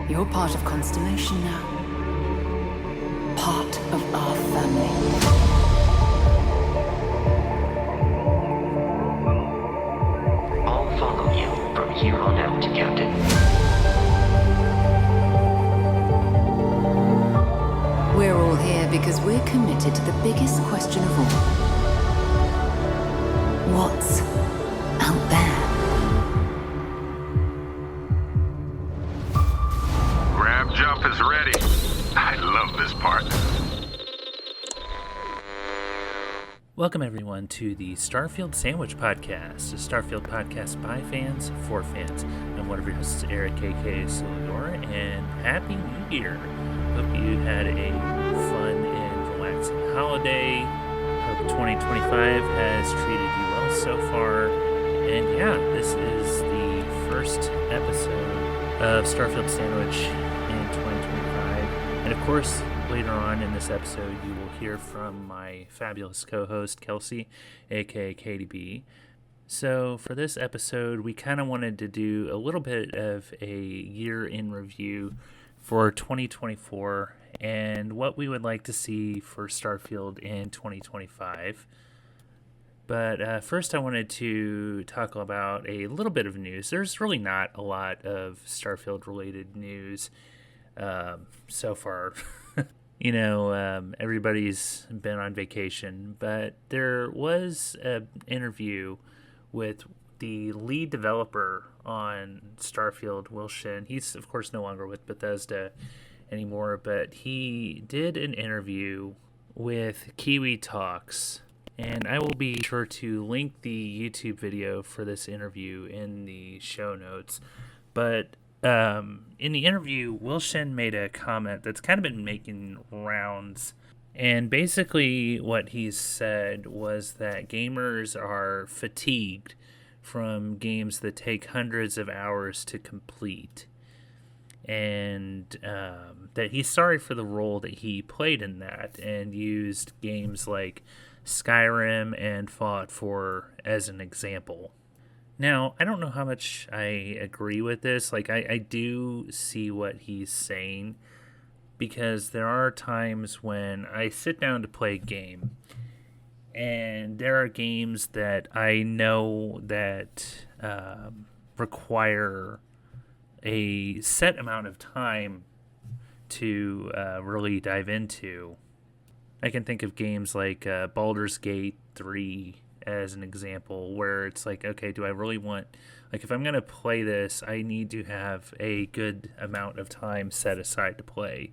You're part of Constellation now. Part of our family. I'll follow you from here on out, Captain. We're all here because we're committed to the biggest question of all. What's out there? Grab jump is ready. I love this part. Welcome everyone to the Starfield Sandwich Podcast, a Starfield podcast by fans, for fans. I'm one of your hosts, Eric, aka Solidor, and Happy New Year. Hope you had a fun and relaxing holiday. Hope 2025 has treated you well so far. And yeah, this is the first episode of Starfield Sandwich in 2025. And of course, later on in this episode, you will hear from my fabulous co-host, Kelsey, aka KDB. So for this episode, we kind of wanted to do a little bit of a year in review for 2024 and what we would like to see for Starfield in 2025. But first, I wanted to talk about a little bit of news. There's really not a lot of Starfield-related news so far. Everybody's been on vacation, but there was an interview with the lead developer on Starfield, Shen. He's, of course, no longer with Bethesda anymore, but he did an interview with Kiwi Talkz, and I will be sure to link the YouTube video for this interview in the show notes. But in the interview, Shen made a comment that's kind of been making rounds. And basically what he said was that gamers are fatigued from games that take hundreds of hours to complete. And that he's sorry for the role that he played in that and used games like Skyrim and Fallout 4 as an example. Now, I don't know how much I agree with this. I do see what he's saying, because there are times when I sit down to play a game, and there are games that I know that require a set amount of time to really dive into. I can think of games like Baldur's Gate 3 as an example, where it's like, okay, do I really want, if I'm going to play this, I need to have a good amount of time set aside to play.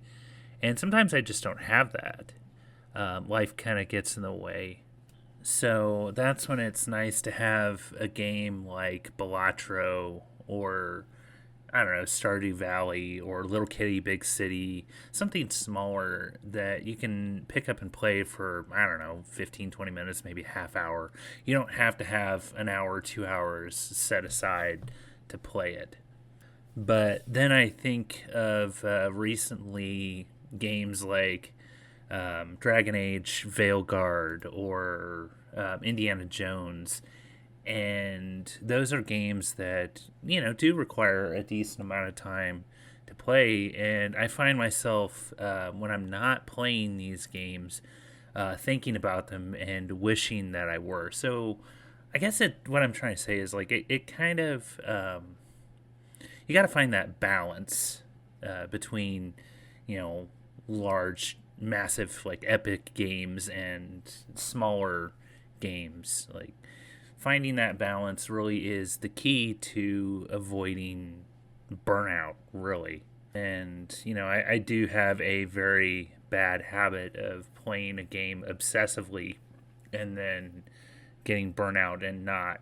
And sometimes I just don't have that. Life kind of gets in the way. So that's when it's nice to have a game like Balatro or, I don't know, Stardew Valley or Little Kitty Big City, something smaller that you can pick up and play for, 15, 20 minutes, maybe a half hour. You don't have to have an hour, 2 hours set aside to play it. But then I think of recently games like Dragon Age Veilguard or Indiana Jones. And those are games that, do require a decent amount of time to play. And I find myself, when I'm not playing these games, thinking about them and wishing that I were. So I guess what I'm trying to say is, it kind of, you got to find that balance between, large, massive, epic games and smaller games. Finding that balance really is the key to avoiding burnout, really. And, I do have a very bad habit of playing a game obsessively and then getting burnout and not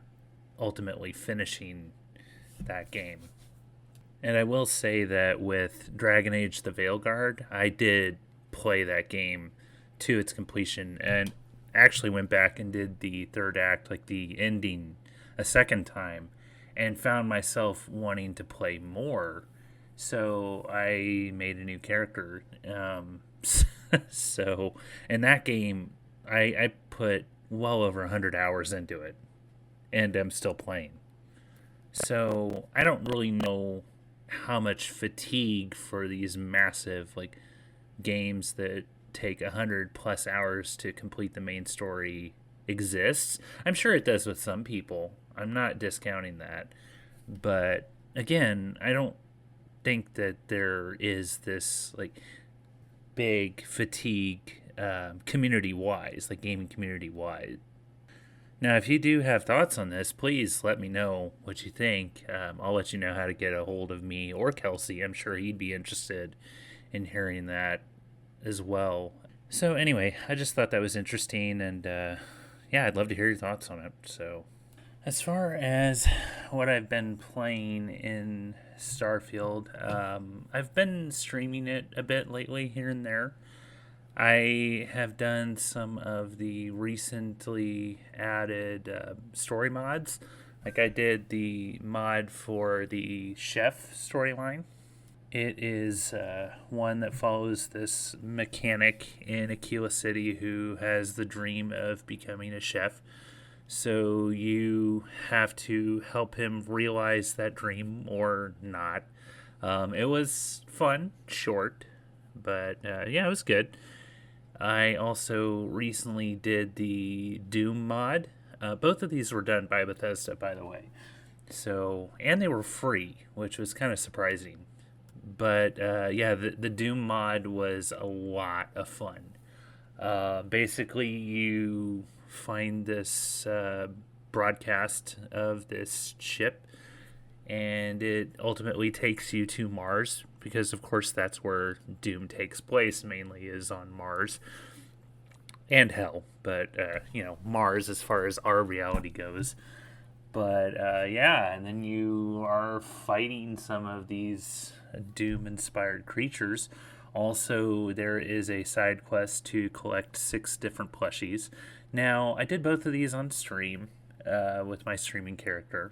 ultimately finishing that game. And I will say that with Dragon Age the Veilguard, I did play that game to its completion and actually went back and did the third act, the ending, a second time, and found myself wanting to play more. So I made a new character. So in that game, I put well over 100 hours into it, and I'm still playing. So I don't really know how much fatigue for these massive like games that take 100+ hours to complete the main story exists. I'm sure it does with some people. I'm not discounting that. But again, I don't think that there is this like big fatigue community wise, like gaming community wide. Now, if you do have thoughts on this, please let me know what you think. I'll let you know how to get a hold of me or Kelsey. I'm sure he'd be interested in hearing that as well. So anyway, I just thought that was interesting, and yeah, I'd love to hear your thoughts on it. So as far as what I've been playing in Starfield, I've been streaming it a bit lately here and there. I have done some of the recently added story mods. Like I did the mod for the chef storyline. It is one that follows this mechanic in Aquila City who has the dream of becoming a chef. So you have to help him realize that dream or not. It was fun, short, but yeah, it was good. I also recently did the Doom mod. Both of these were done by Bethesda, by the way. So, and they were free, which was kind of surprising. But yeah, the Doom mod was a lot of fun. Basically, you find this broadcast of this ship, and it ultimately takes you to Mars, because of course that's where Doom takes place, mainly is on Mars and Hell, but Mars as far as our reality goes. But yeah, and then you are fighting some of these Doom inspired creatures. Also, there is a side quest to collect 6 different plushies. Now, I did both of these on stream with my streaming character.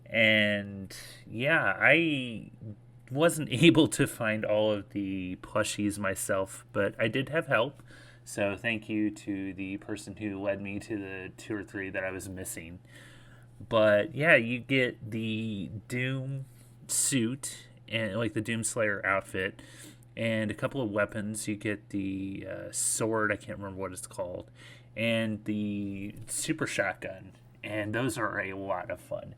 And yeah, I wasn't able to find all of the plushies myself, but I did have help. So thank you to the person who led me to the 2 or 3 that I was missing. But yeah, you get the Doom suit and like the Doom Slayer outfit and a couple of weapons. You get the sword, I can't remember what it's called, and the super shotgun. And those are a lot of fun.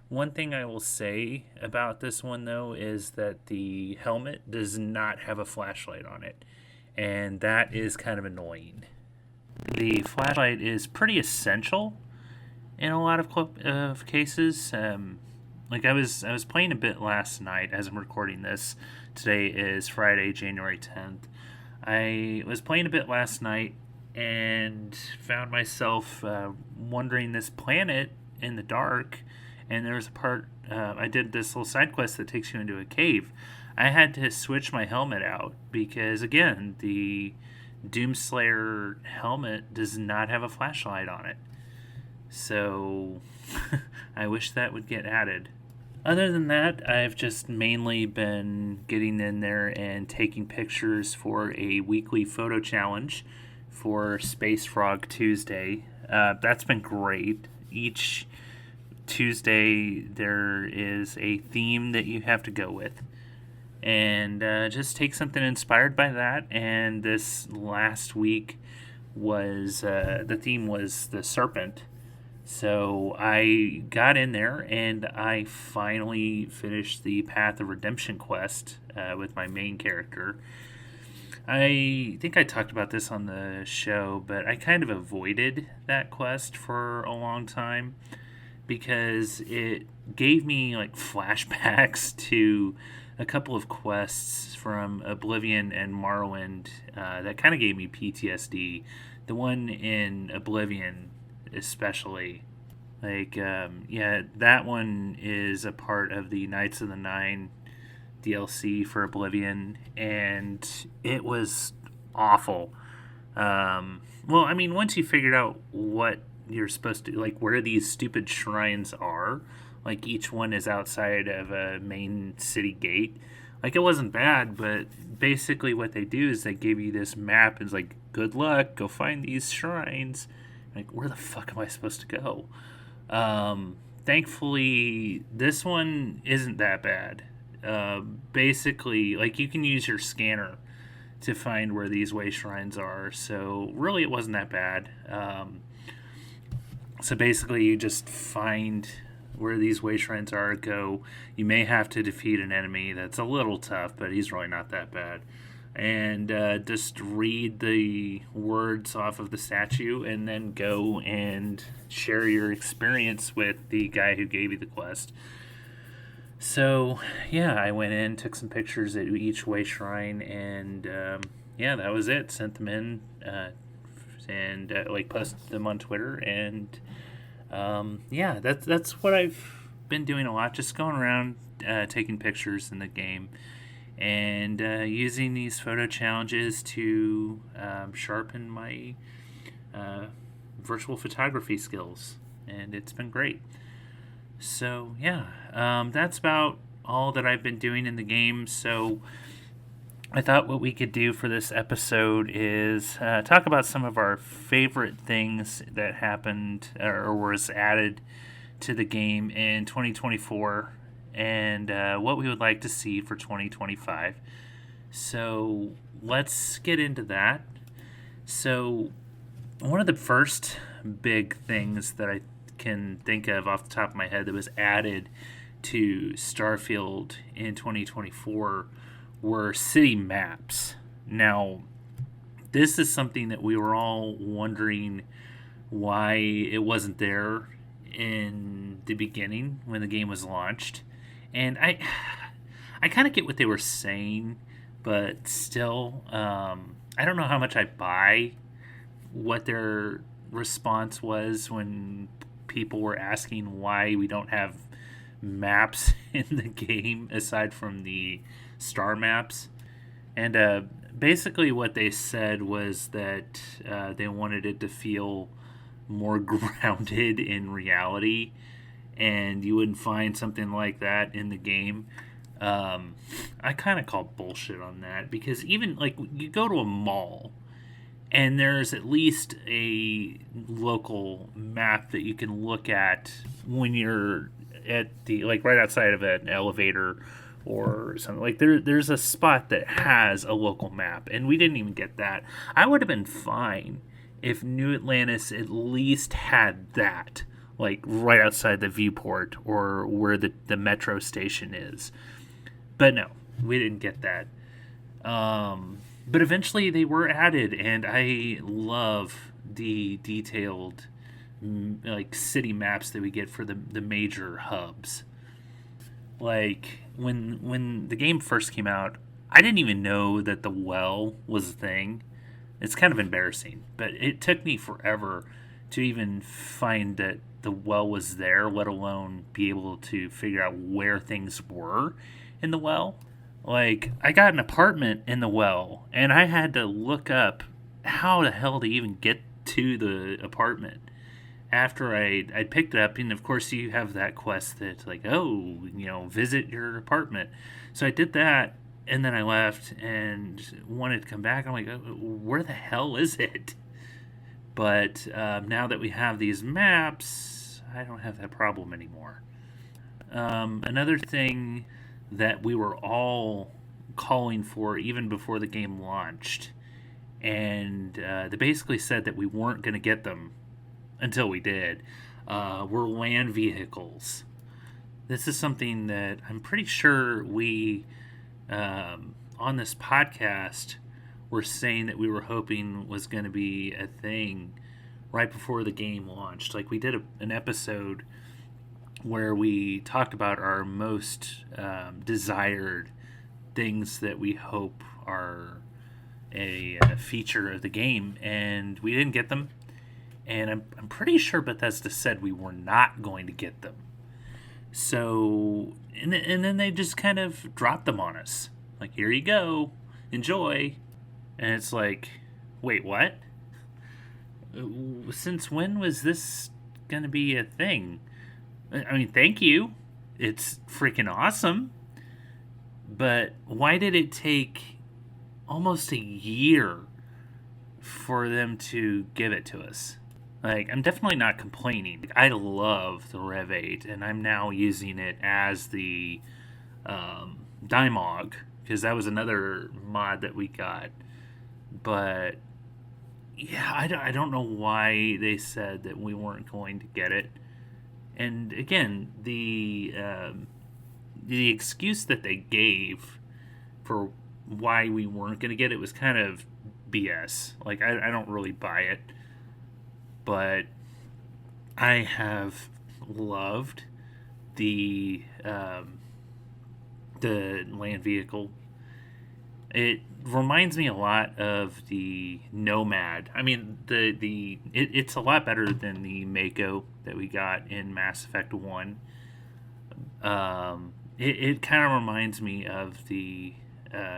One thing I will say about this one, though, is that the helmet does not have a flashlight on it. And that is kind of annoying. The flashlight is pretty essential in a lot of cases. Like I was playing a bit last night as I'm recording this. Today is Friday, January 10th. I was playing a bit last night and found myself wandering this planet in the dark. And there was a part, I did this little side quest that takes you into a cave. I had to switch my helmet out because, again, the Doomslayer helmet does not have a flashlight on it. So I wish that would get added. Other than that, I've just mainly been getting in there and taking pictures for a weekly photo challenge for Space Frog Tuesday. That's been great. Each Tuesday there is a theme that you have to go with, and just take something inspired by that. And this last week was the theme was the serpent, so I got in there and I finally finished the Path of Redemption quest with my main character. I think I talked about this on the show, but I kind of avoided that quest for a long time because it gave me like flashbacks to a couple of quests from Oblivion and Morrowind that kind of gave me PTSD. The one in Oblivion especially, like, yeah, that one is a part of the Knights of the Nine DLC for Oblivion, and it was awful. Well, I mean, once you figured out what you're supposed to, like, where these stupid shrines are, like, each one is outside of a main city gate. Like, it wasn't bad, but basically what they do is they give you this map and it's like, good luck, go find these shrines. Like, where the fuck am I supposed to go? Thankfully, this one isn't that bad. basically, like, you can use your scanner to find where these way shrines are. So really, it wasn't that bad. So basically, you just find where these way shrines are, go. You may have to defeat an enemy that's a little tough, but he's really not that bad. And just read the words off of the statue and then go and share your experience with the guy who gave you the quest. So, yeah, I went in, took some pictures at each way shrine, and yeah, that was it. Sent them in and like posted them on Twitter, and yeah, that's what I've been doing a lot, just going around taking pictures in the game. And using these photo challenges to sharpen my virtual photography skills. And it's been great. So, yeah, that's about all that I've been doing in the game. So, I thought what we could do for this episode is talk about some of our favorite things that happened or was added to the game in 2024. And what we would like to see for 2025. So let's get into that. So one of the first big things that I can think of off the top of my head that was added to Starfield in 2024 were city maps. Now, this is something that we were all wondering why it wasn't there in the beginning when the game was launched. And I kind of get what they were saying, but still, I don't know how much I buy what their response was when people were asking why we don't have maps in the game aside from the star maps. And basically what they said was that they wanted it to feel more grounded in reality, and you wouldn't find something like that in the game. I kind of call bullshit on that, because even like you go to a mall and there's at least a local map that you can look at when you're at the, like, right outside of an elevator or something. Like there's a spot that has a local map, and we didn't even get that. I would have been fine if New Atlantis at least had that, like right outside the viewport or where the metro station is. But no, we didn't get that. But eventually they were added, and I love the detailed like city maps that we get for the major hubs. Like when the game first came out, I didn't even know that the well was a thing. It's kind of embarrassing, but it took me forever to even find that the well was there, let alone be able to figure out where things were in the well. Like, I got an apartment in the well, and I had to look up how the hell to even get to the apartment after I picked it up. And of course you have that quest that's like, oh, visit your apartment. So I did that, and then I left and wanted to come back. I'm like, where the hell is it? But now that we have these maps, I don't have that problem anymore. Another thing that we were all calling for even before the game launched, and they basically said that we weren't going to get them until we did, were land vehicles. This is something that I'm pretty sure we, on this podcast, were saying that we were hoping was going to be a thing right before the game launched. Like, we did an episode where we talked about our most desired things that we hope are a feature of the game, and we didn't get them. And I'm pretty sure Bethesda said we were not going to get them. So, and then they just kind of dropped them on us. Like, here you go, enjoy. And it's like, wait, what? Since when was this going to be a thing? I mean, thank you. It's freaking awesome. But why did it take almost a year for them to give it to us? Like, I'm definitely not complaining. I love the Rev 8, and I'm now using it as the Dimog, because that was another mod that we got. But yeah, I don't know why they said that we weren't going to get it. And again, the excuse that they gave for why we weren't going to get it was kind of BS. Like, I don't really buy it. But I have loved the land vehicle. It reminds me a lot of the Nomad. I mean, it's a lot better than the Mako that we got in Mass Effect 1. It kind of reminds me of the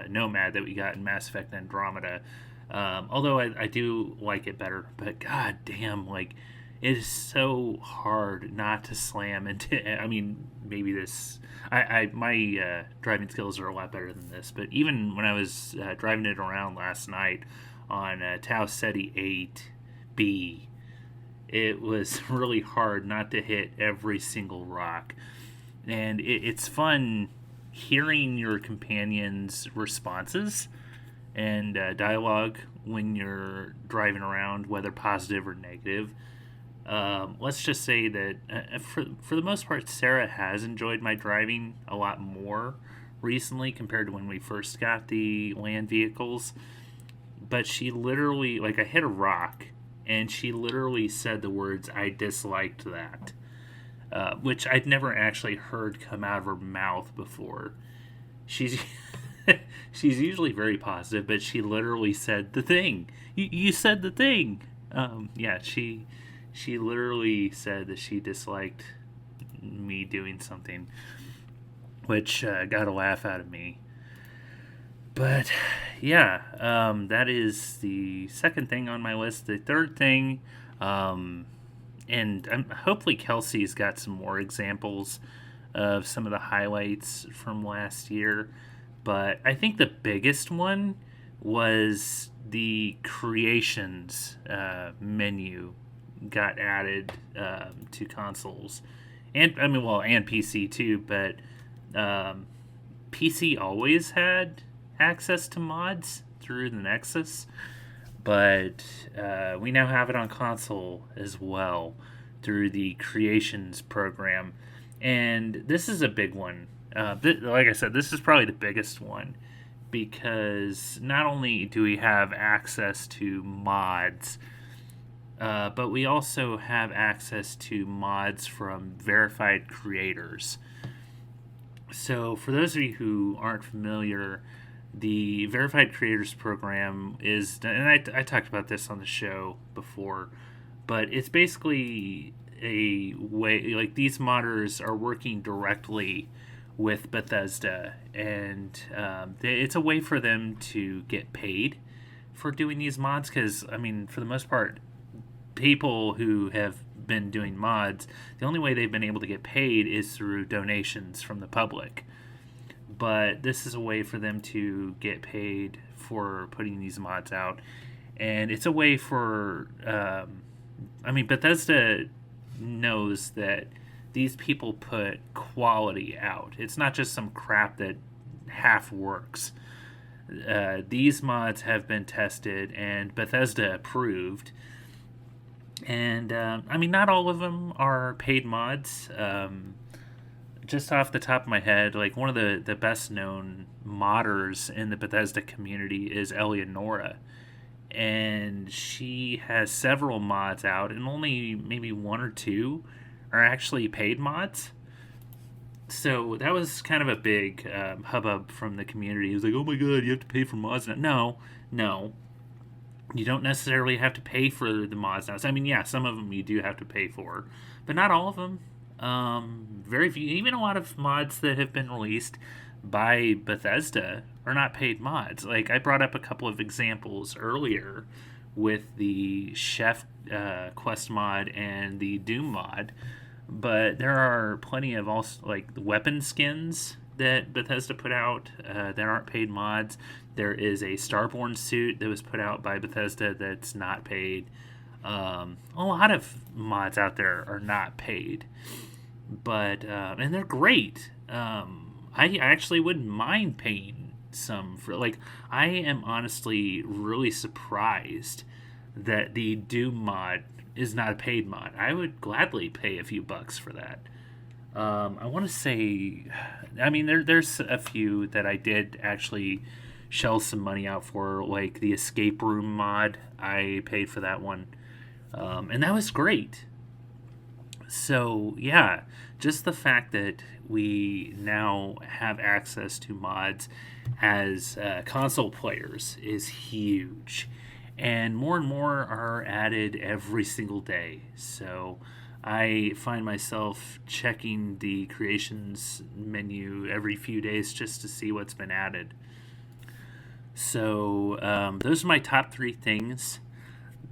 Nomad that we got in Mass Effect Andromeda. Although I do like it better. But god damn, like, it is so hard not to slam into. I mean, maybe this. My driving skills are a lot better than this. But even when I was driving it around last night on Tau Ceti 8B, it was really hard not to hit every single rock. And it's fun hearing your companions' responses and dialogue when you're driving around, whether positive or negative. Let's just say that for the most part, Sarah has enjoyed my driving a lot more recently compared to when we first got the land vehicles. But she literally, like, I hit a rock, and she literally said the words, "I disliked that," which I'd never actually heard come out of her mouth before. She's she's usually very positive, but she literally said the thing. You said the thing. Yeah, she literally said that she disliked me doing something, which got a laugh out of me. But yeah, that is the second thing on my list. The third thing, and hopefully Kelsey's got some more examples of some of the highlights from last year. But I think the biggest one was the creations menu got added to consoles, and and PC too. But PC always had access to mods through the Nexus, but we now have it on console as well through the Creations program. And this is a big one. Like I said, this is probably the biggest one, because not only do we have access to mods, but we also have access to mods from verified creators. So for those of you who aren't familiar, the Verified Creators Program is, and I talked about this on the show before, but it's basically a way, like, these modders are working directly with Bethesda, and it's a way for them to get paid for doing these mods, because, I mean, for the most part, people who have been doing mods, the only way they've been able to get paid is through donations from the public. But this is a way for them to get paid for putting these mods out. And it's a way for, Bethesda knows that these people put quality out. It's not just some crap that half works. These mods have been tested and Bethesda approved. And, not all of them are paid mods. Just off the top of my head, like, one of the best known modders in the Bethesda community is Eleonora, and she has several mods out, and only maybe one or two are actually paid mods. So that was kind of a big hubbub from the community. It was like, oh my god, you have to pay for mods now. No, you don't necessarily have to pay for the mods now. So, some of them you do have to pay for, but not all of them. Very few, even a lot of mods that have been released by Bethesda are not paid mods. Like, I brought up a couple of examples earlier with the Chef quest mod and the Doom mod, but there are plenty of also, like, the weapon skins that Bethesda put out that aren't paid mods. There is a Starborn suit that was put out by Bethesda that's not paid. A lot of mods out there are not paid, but and they're great. I actually wouldn't mind paying some for, like, I am honestly really surprised that the Doom mod is not a paid mod. I would gladly pay a few bucks for that. I want to say, I mean, there's a few that I did actually shell some money out for, like the escape room mod. I paid for that one, and that was great. So yeah, just the fact that we now have access to mods as console players is huge, and more are added every single day. So I find myself checking the creations menu every few days just to see what's been added. So those are my top 3 things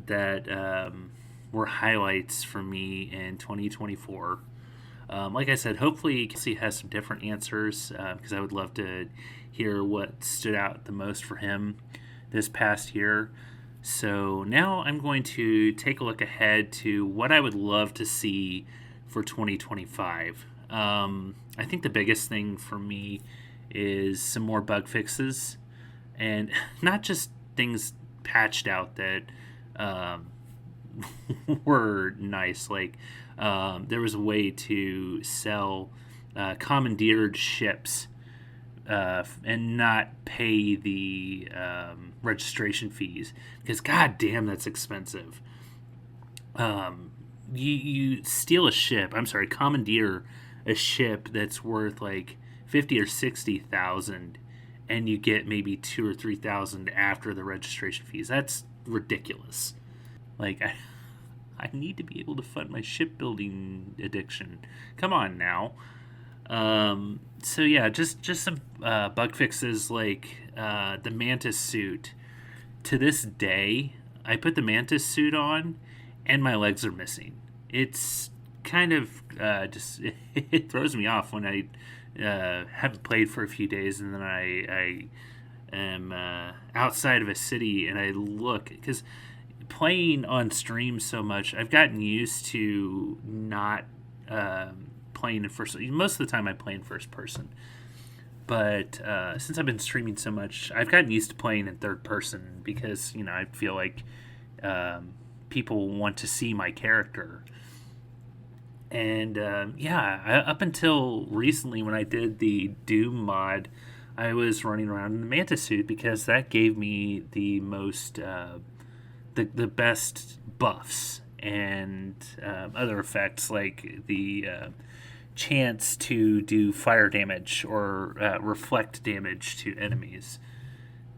that were highlights for me in 2024. Like I said, hopefully Kelsey has some different answers, because I would love to hear what stood out the most for him this past year. So now I'm going to take a look ahead to what I would love to see for 2025. I think the biggest thing for me is some more bug fixes, and not just things patched out that were nice. Like there was a way to sell commandeered ships and not pay the registration fees, because god damn, that's expensive. You steal a ship, commandeer a ship that's worth like 50 or 60,000, and you get maybe 2 or 3,000 after the registration fees. That's ridiculous. Like, I need to be able to fund my shipbuilding addiction. Come on now. So yeah, just some bug fixes, like the Mantis suit. To this day, I put the Mantis suit on, and my legs are missing. It's kind of just it throws me off when I haven't played for a few days, and then I am outside of a city and I look, because playing on stream so much, I've gotten used to not playing in first. Most of the time I play in first person, but since I've been streaming so much, I've gotten used to playing in third person, because I feel like people want to see my character. And up until recently, when I did the Doom mod, I was running around in the Mantis suit, because that gave me the most the best buffs and other effects, like the chance to do fire damage or reflect damage to enemies.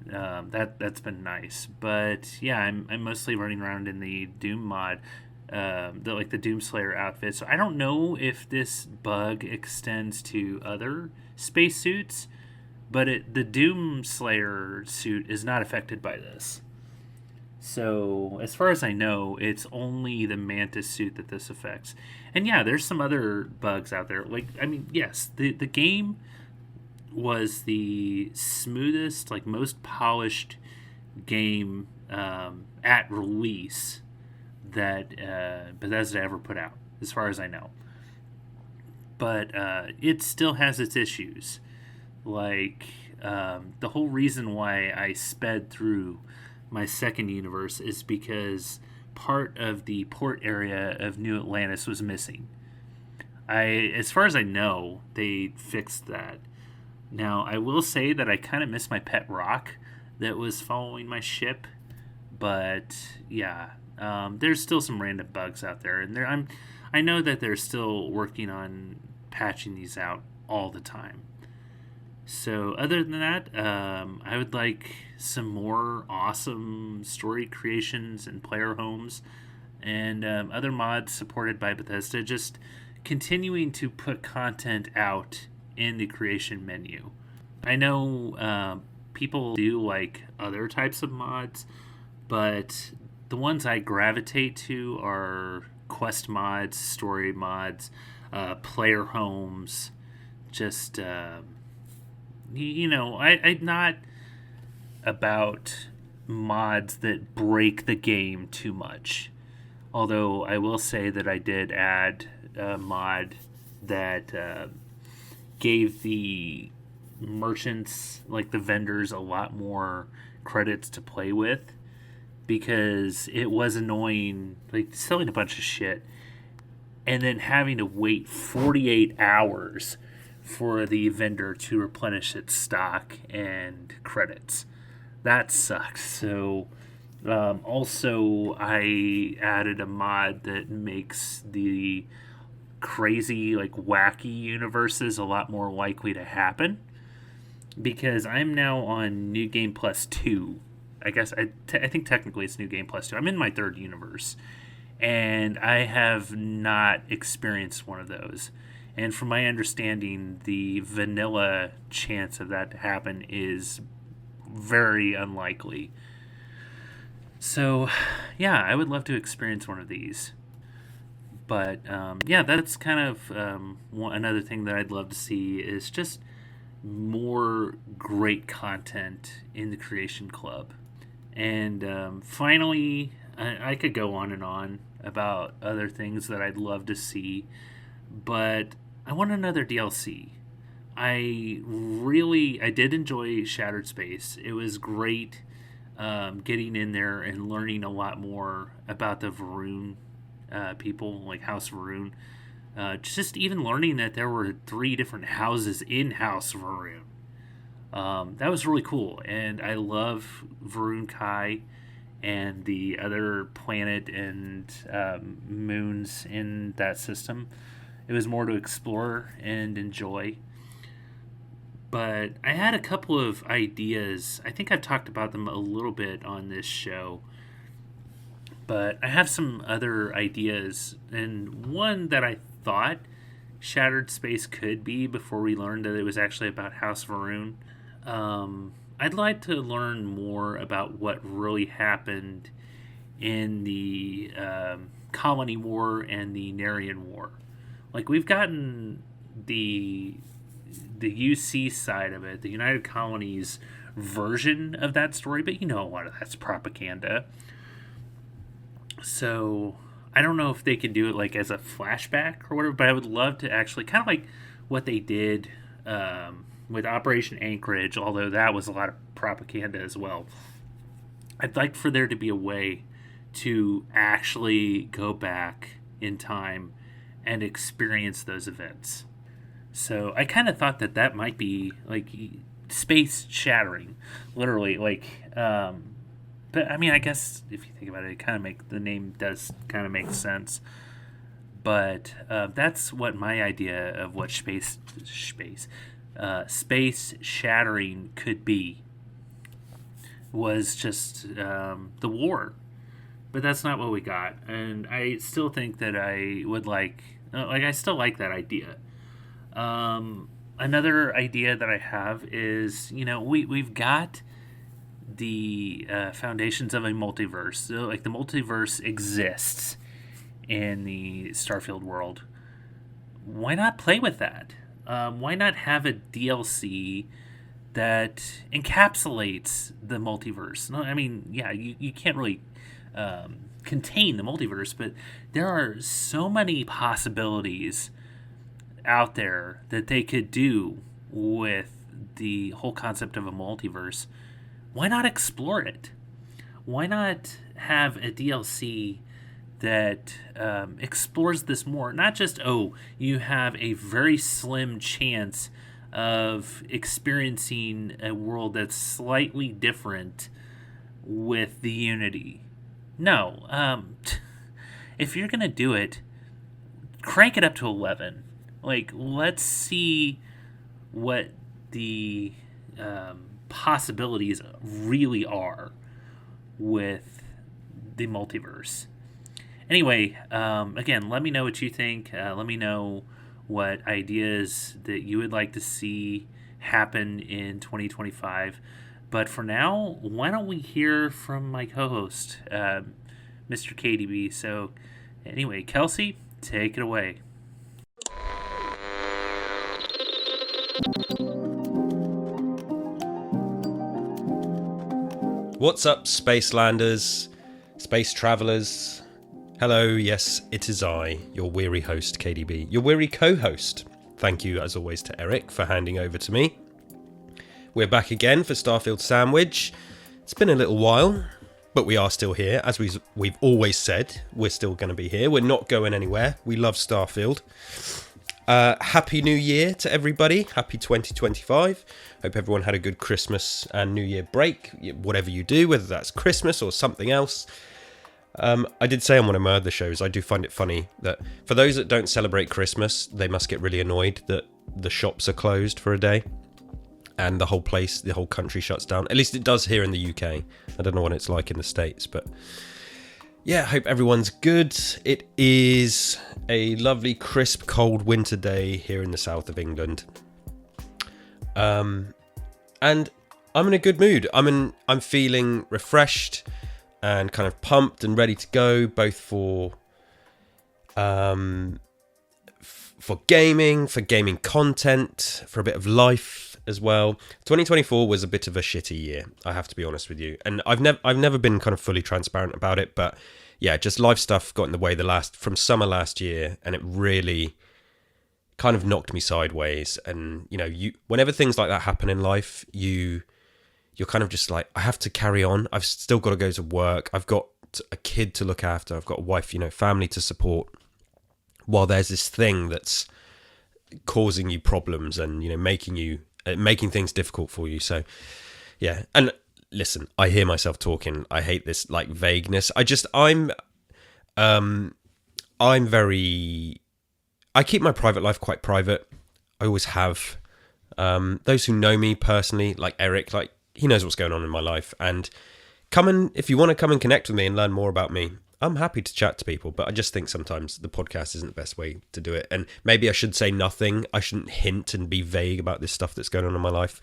That's been nice. But yeah, I'm mostly running around in the Doom mod, the Doomslayer outfit. So I don't know if this bug extends to other spacesuits, but the Doomslayer suit is not affected by this. So, as far as I know, it's only the Mantis suit that this affects. And yeah, there's some other bugs out there. Like, I mean, yes, the game was the smoothest, like, most polished game at release that Bethesda ever put out, as far as I know. But it still has its issues. Like, the whole reason why I sped through my second universe is because part of the port area of New Atlantis was missing. As far as I know, they fixed that. Now, I will say that I kind of miss my pet rock that was following my ship, but yeah, there's still some random bugs out there, and I know that they're still working on patching these out all the time. So other than that, I would like some more awesome story creations and player homes, and other mods supported by Bethesda, just continuing to put content out in the creation menu. I know people do like other types of mods, but the ones I gravitate to are quest mods, story mods, player homes, just... I'm not about mods that break the game too much. Although I will say that I did add a mod that gave the merchants, like the vendors, a lot more credits to play with, because it was annoying, like selling a bunch of shit and then having to wait 48 hours for the vendor to replenish its stock and credits. That sucked. So also I added a mod that makes the crazy, like wacky universes a lot more likely to happen, because I'm now on New Game Plus 2. I guess I think technically it's New Game Plus 2. I'm in my third universe, and I have not experienced one of those. And from my understanding, the vanilla chance of that to happen is very unlikely. So, yeah, I would love to experience one of these. But, yeah, that's kind of another thing that I'd love to see is just more great content in the Creation Club. And finally, I could go on and on about other things that I'd love to see, but I want another DLC. I did enjoy Shattered Space. It was great getting in there and learning a lot more about the Varun people, like House Varun. Just even learning that there were 3 different houses in House Varun. That was really cool, and I love Varun Kai and the other planet and moons in that system. It was more to explore and enjoy. But I had a couple of ideas. I think I've talked about them a little bit on this show. But I have some other ideas, and one that I thought Shattered Space could be before we learned that it was actually about House Varun. I'd like to learn more about what really happened in the Colony War and the Narian War. Like, we've gotten the UC side of it, the United Colonies version of that story, but a lot of that's propaganda. So I don't know if they can do it like as a flashback or whatever, but I would love to actually, kind of like what they did with Operation Anchorage, although that was a lot of propaganda as well. I'd like for there to be a way to actually go back in time and experience those events. So I kind of thought that might be like space shattering, literally. Like, but I mean, I guess if you think about it, the name does kind of make sense. But that's what my idea of what space shattering could be. Was just the war. But that's not what we got, and I still think that I would I still like that idea. Another idea that I have is, we've got the foundations of a multiverse. So, like, the multiverse exists in the Starfield world. Why not play with that? Why not have a DLC that encapsulates the multiverse? No, I mean, yeah, you can't really contain the multiverse, but there are so many possibilities out there that they could do with the whole concept of a multiverse. Why not explore it? Why not have a DLC that explores this more? Not just, you have a very slim chance of experiencing a world that's slightly different with the Unity. No, if you're going to do it, crank it up to 11. Like, let's see what the possibilities really are with the multiverse. Anyway, again, let me know what you think. Let me know what ideas that you would like to see happen in 2025. But for now, why don't we hear from my co-host, Mr. KDB? So, anyway, Kelsey, take it away. What's up, Spacelanders, space travelers? Hello, yes, it is I, your weary host, KDB, your weary co-host, thank you as always to Eric for handing over to me. We're back again for Starfield Sandwich. It's been a little while, but we are still here. As we've always said, we're still going to be here. We're not going anywhere. We love Starfield. Happy New Year to everybody. Happy 2025. Hope everyone had a good Christmas and New Year break. Whatever you do, whether that's Christmas or something else. I did say on one of my other shows, I do find it funny that for those that don't celebrate Christmas, they must get really annoyed that the shops are closed for a day. And the whole country shuts down. At least it does here in the UK. I don't know what it's like in the States, but yeah, hope everyone's good. It is a lovely, crisp, cold winter day here in the south of England. And I'm in a good mood. I'm feeling refreshed and kind of pumped and ready to go, both for gaming, for gaming content, for a bit of life as well. 2024 was a bit of a shitty year, I have to be honest with you, and I've never been kind of fully transparent about it, but yeah, just life stuff got in the way from summer last year, and it really kind of knocked me sideways. And whenever things like that happen in life, you're kind of just like, I have to carry on. I've still got to go to work. I've got a kid to look after. I've got a wife, family to support, while there's this thing that's causing you problems and making things difficult for you. So yeah, and listen, I hear myself talking. I hate this like vagueness. I keep my private life quite private. I always have. Those who know me personally, like Eric, like he knows what's going on in my life. And if you want to come and connect with me and learn more about me, I'm happy to chat to people, but I just think sometimes the podcast isn't the best way to do it. And maybe I should say nothing. I shouldn't hint and be vague about this stuff that's going on in my life.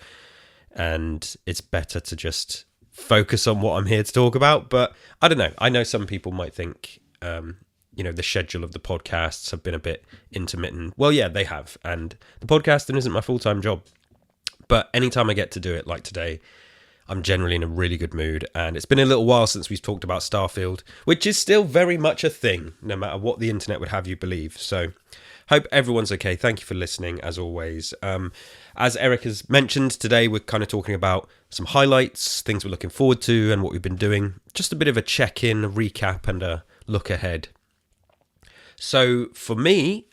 And it's better to just focus on what I'm here to talk about. But I don't know. I know some people might think, the schedule of the podcasts have been a bit intermittent. Well, yeah, they have. And the podcasting isn't my full-time job. But anytime I get to do it, like today, I'm generally in a really good mood, and it's been a little while since we've talked about Starfield, which is still very much a thing, no matter what the internet would have you believe. So, hope everyone's okay. Thank you for listening, as always. As Eric has mentioned, today we're kind of talking about some highlights, things we're looking forward to, and what we've been doing. Just a bit of a check-in, a recap, and a look ahead. So, for me,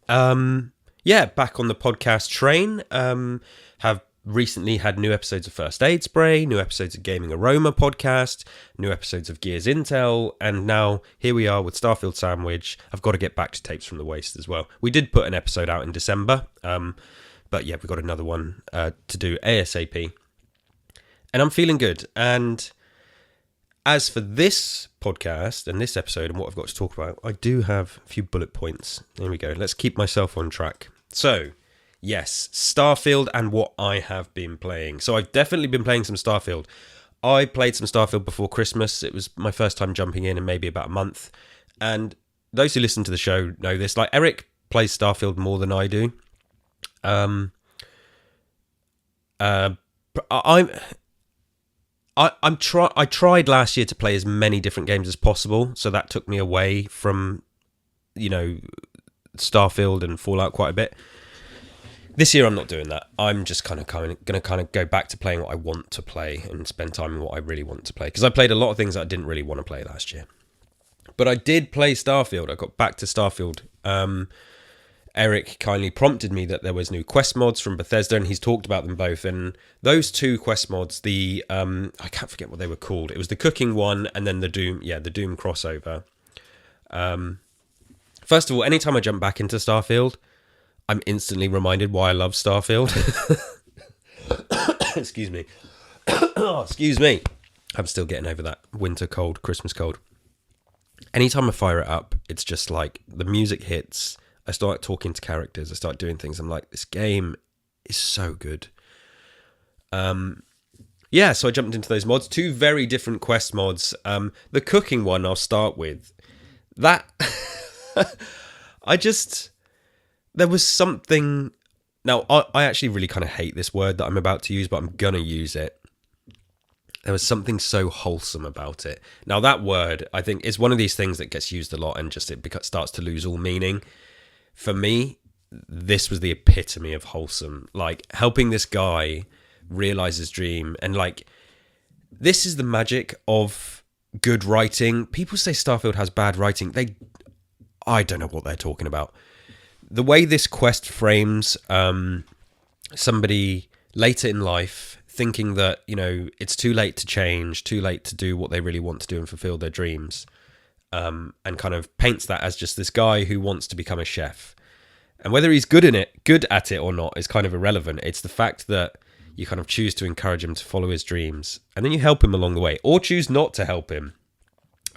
back on the podcast train, have recently had new episodes of First Aid Spray, new episodes of Gaming Aroma podcast, new episodes of Gears Intel, and now here we are with Starfield Sandwich. I've got to get back to Tapes from the Waste as well. We did put an episode out in December, but yeah, we've got another one to do ASAP. And I'm feeling good. And as for this podcast and this episode and what I've got to talk about, I do have a few bullet points. There we go. Let's keep myself on track. So, yes, Starfield and what I have been playing. So I've definitely been playing some Starfield. I played some Starfield before Christmas. It was my first time jumping in maybe about a month. And those who listen to the show know this. Like, Eric plays Starfield more than I do. I tried last year to play as many different games as possible. So that took me away from, Starfield and Fallout quite a bit. This year I'm not doing that. I'm just going to go back to playing what I want to play and spend time on what I really want to play. Because I played a lot of things that I didn't really want to play last year. But I did play Starfield. I got back to Starfield. Eric kindly prompted me that there was new quest mods from Bethesda, and he's talked about them both. And those two quest mods, I can't forget what they were called. It was the cooking one and then the Doom crossover. First of all, anytime I jump back into Starfield, I'm instantly reminded why I love Starfield. Excuse me. Excuse me. I'm still getting over that winter cold, Christmas cold. Anytime I fire it up, it's just like the music hits. I start talking to characters. I start doing things. I'm like, this game is so good. So I jumped into those mods. Two very different quest mods. The cooking one I'll start with. That... There was something... Now, I actually really kind of hate this word that I'm about to use, but I'm going to use it. There was something so wholesome about it. Now, that word, I think, is one of these things that gets used a lot and just starts to lose all meaning. For me, this was the epitome of wholesome. Like, helping this guy realize his dream, and like, this is the magic of good writing. People say Starfield has bad writing. I don't know what they're talking about. The way this quest frames somebody later in life thinking that, you know, it's too late to change, too late to do what they really want to do and fulfill their dreams, and kind of paints that as just this guy who wants to become a chef. And whether he's good at it or not is kind of irrelevant. It's the fact that you kind of choose to encourage him to follow his dreams, and then you help him along the way, or choose not to help him.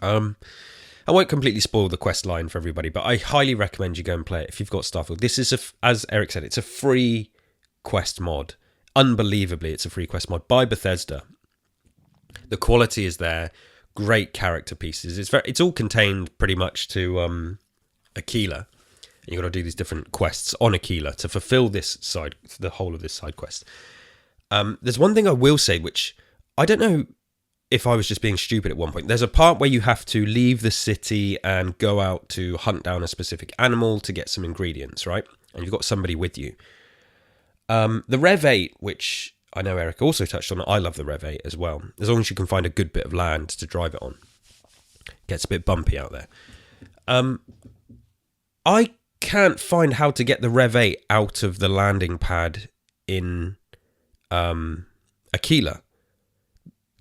I won't completely spoil the quest line for everybody, but I highly recommend you go and play it if you've got Starfield. This is, as Eric said, it's a free quest mod. Unbelievably, it's a free quest mod by Bethesda. The quality is there. Great character pieces. It's all contained pretty much to Aquila. And you've got to do these different quests on Aquila to fulfill the whole of this side quest. There's one thing I will say, which I don't know if I was just being stupid at one point. There's a part where you have to leave the city and go out to hunt down a specific animal to get some ingredients, right? And you've got somebody with you. The Rev 8, which I know Eric also touched on, I love the Rev 8 as well. As long as you can find a good bit of land to drive it on. Gets a bit bumpy out there. I can't find how to get the Rev 8 out of the landing pad in Aquila.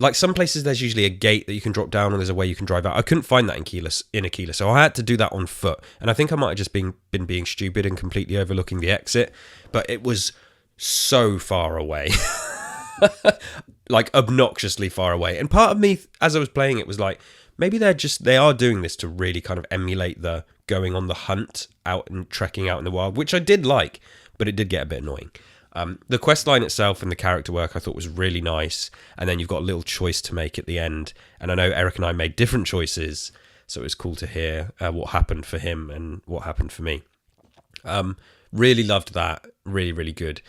Like, some places there's usually a gate that you can drop down and there's a way you can drive out. I couldn't find that in Aquila, so I had to do that on foot. And I think I might have just been being stupid and completely overlooking the exit, but it was so far away. Like, obnoxiously far away. And part of me, as I was playing it, was like, maybe they are doing this to really kind of emulate the going on the hunt out and trekking out in the wild, which I did like, but it did get a bit annoying. The quest line itself and the character work I thought was really nice, and then you've got a little choice to make at the end, and I know Eric and I made different choices, so it was cool to hear what happened for him and what happened for me. Really loved that. Really, really good.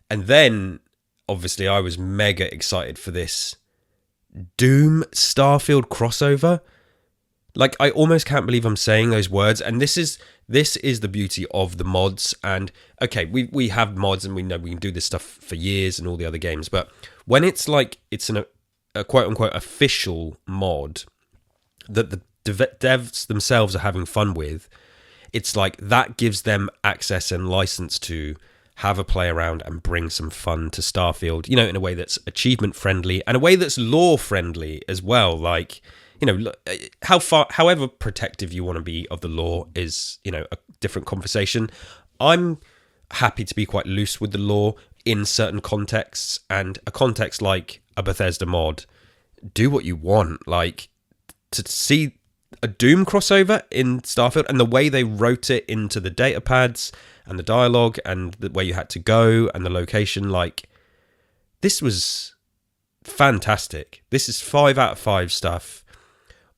And then, obviously, I was mega excited for this Doom Starfield crossover. Like, I almost can't believe I'm saying those words, and this is the beauty of the mods. And okay, we have mods and we know we can do this stuff for years and all the other games, but when it's like it's a quote unquote official mod that the devs themselves are having fun with, it's like that gives them access and license to have a play around and bring some fun to Starfield, you know, in a way that's achievement friendly and a way that's lore friendly as well. Like, you know, however protective you want to be of the lore is, you know, a different conversation. I'm happy to be quite loose with the lore in certain contexts, and a context like a Bethesda mod, do what you want. Like, to see a Doom crossover in Starfield and the way they wrote it into the data pads and the dialogue and the way you had to go and the location, like, this was fantastic. This is 5 out of 5 stuff.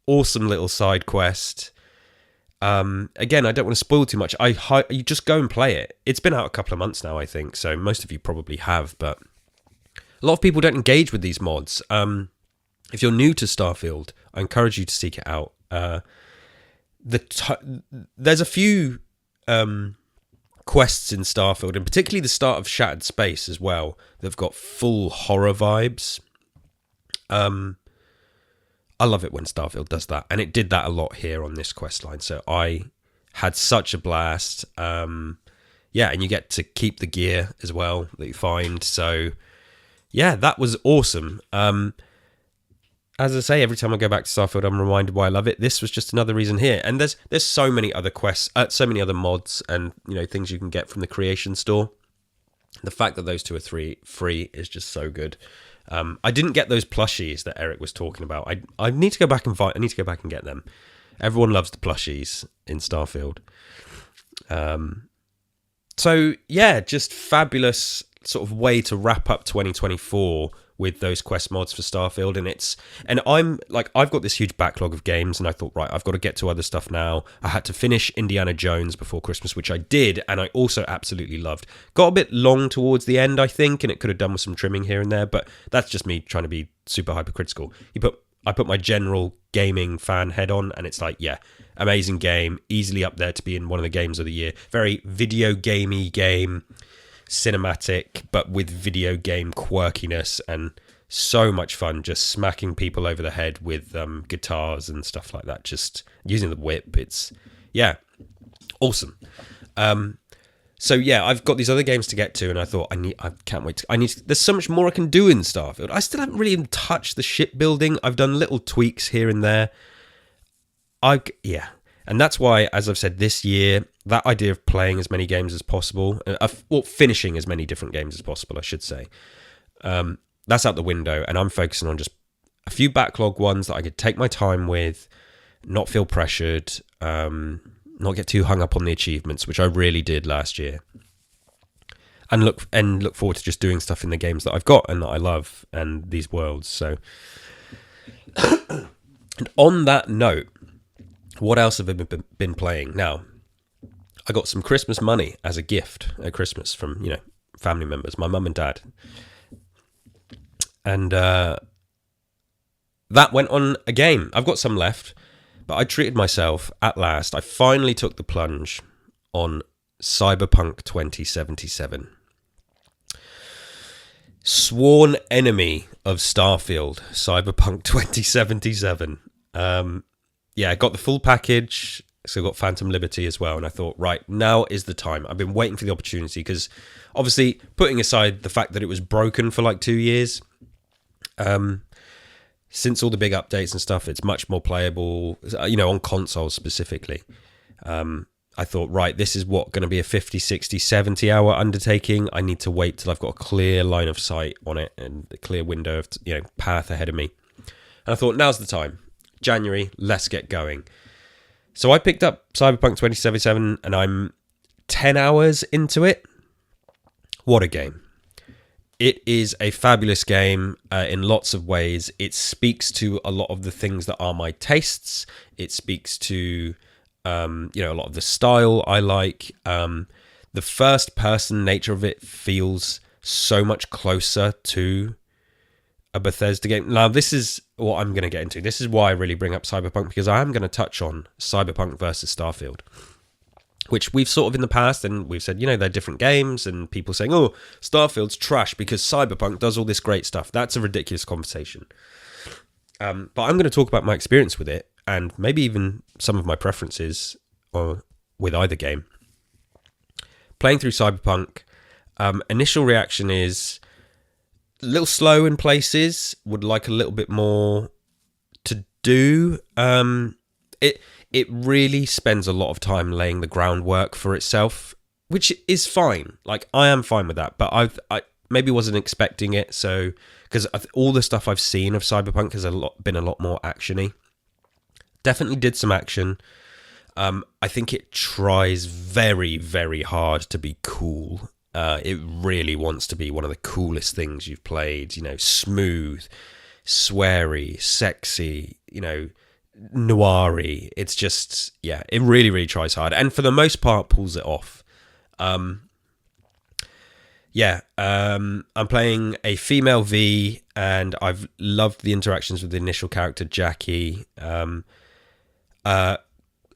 Awesome little side quest. Again, I don't want to spoil too much. You just go and play it. It's been out a couple of months now, I think, so most of you probably have, but a lot of people don't engage with these mods. If you're new to Starfield, I encourage you to seek it out. There's a few quests in Starfield, and particularly the start of Shattered Space as well, that've got full horror vibes. I love it when Starfield does that, and it did that a lot here on this quest line, so I had such a blast. Yeah, and you get to keep the gear as well that you find, so yeah, that was awesome. As I say, every time I go back to Starfield, I'm reminded why I love it. This was just another reason here, and there's so many other quests, so many other mods, and, you know, things you can get from the creation store. The fact that those two are free is just so good. I didn't get those plushies that Eric was talking about. I need to go back and get them. Everyone loves the plushies in Starfield. So yeah, just fabulous sort of way to wrap up 2024 with those quest mods for Starfield. And I'm like, I've got this huge backlog of games, and I thought, right, I've got to get to other stuff now. I had to finish Indiana Jones before Christmas, which I did, and I also absolutely loved. Got a bit long towards the end, I think, and it could have done with some trimming here and there, but that's just me trying to be super hypercritical. You put I put my general gaming fan head on, and it's like, yeah, amazing game, easily up there to be in one of the games of the year. Very video gamey game, cinematic, but with video game quirkiness, and so much fun just smacking people over the head with guitars and stuff like that, just using the whip. It's, yeah, awesome. So yeah, I've got these other games to get to, and I thought I can't wait. There's so much more I can do in Starfield. I still haven't really even touched the shipbuilding. I've done little tweaks here and there. And that's why, as I've said, this year, that idea of playing as many games as possible, or finishing as many different games as possible, I should say, that's out the window, and I'm focusing on just a few backlog ones that I could take my time with, not feel pressured, not get too hung up on the achievements, which I really did last year, and look forward to just doing stuff in the games that I've got and that I love, and these worlds. So, and on that note, what else have I been playing? Now, I got some Christmas money as a gift at Christmas from, family members, my mum and dad. And that went on a game. I've got some left, but I treated myself at last. I finally took the plunge on Cyberpunk 2077. Sworn enemy of Starfield, Cyberpunk 2077. Yeah, I got the full package, so I got Phantom Liberty as well, and I thought, right, now is the time. I've been waiting for the opportunity, because obviously, putting aside the fact that it was broken for like 2 years, since all the big updates and stuff, it's much more playable, on consoles specifically. I thought, right, this is going to be a 50, 60, 70 hour undertaking. I need to wait till I've got a clear line of sight on it and a clear window of, path ahead of me. And I thought, now's the time. January, let's get going. So I picked up Cyberpunk 2077, and I'm 10 hours into it. What a game. It is a fabulous game in lots of ways. It speaks to a lot of the things that are my tastes. It speaks to, a lot of the style I like. The first-person nature of it feels so much closer to a Bethesda game. Now, this is what I'm going to get into. This is why I really bring up Cyberpunk, because I am going to touch on Cyberpunk versus Starfield, which we've sort of in the past, and we've said, they're different games, and people saying, oh, Starfield's trash because Cyberpunk does all this great stuff. That's a ridiculous conversation. But I'm going to talk about my experience with it, and maybe even some of my preferences with either game. Playing through Cyberpunk, initial reaction is a little slow in places, would like a little bit more to do. It really spends a lot of time laying the groundwork for itself, which is fine. Like, I am fine with that, but I maybe wasn't expecting it. So, because all the stuff I've seen of Cyberpunk has been a lot more actiony. Definitely did some action. I think it tries very, very hard to be cool. It really wants to be one of the coolest things you've played. Smooth, sweary, sexy. Noir-y. It's just, it really, really tries hard, and for the most part pulls it off. I'm playing a female V, and I've loved the interactions with the initial character Jackie.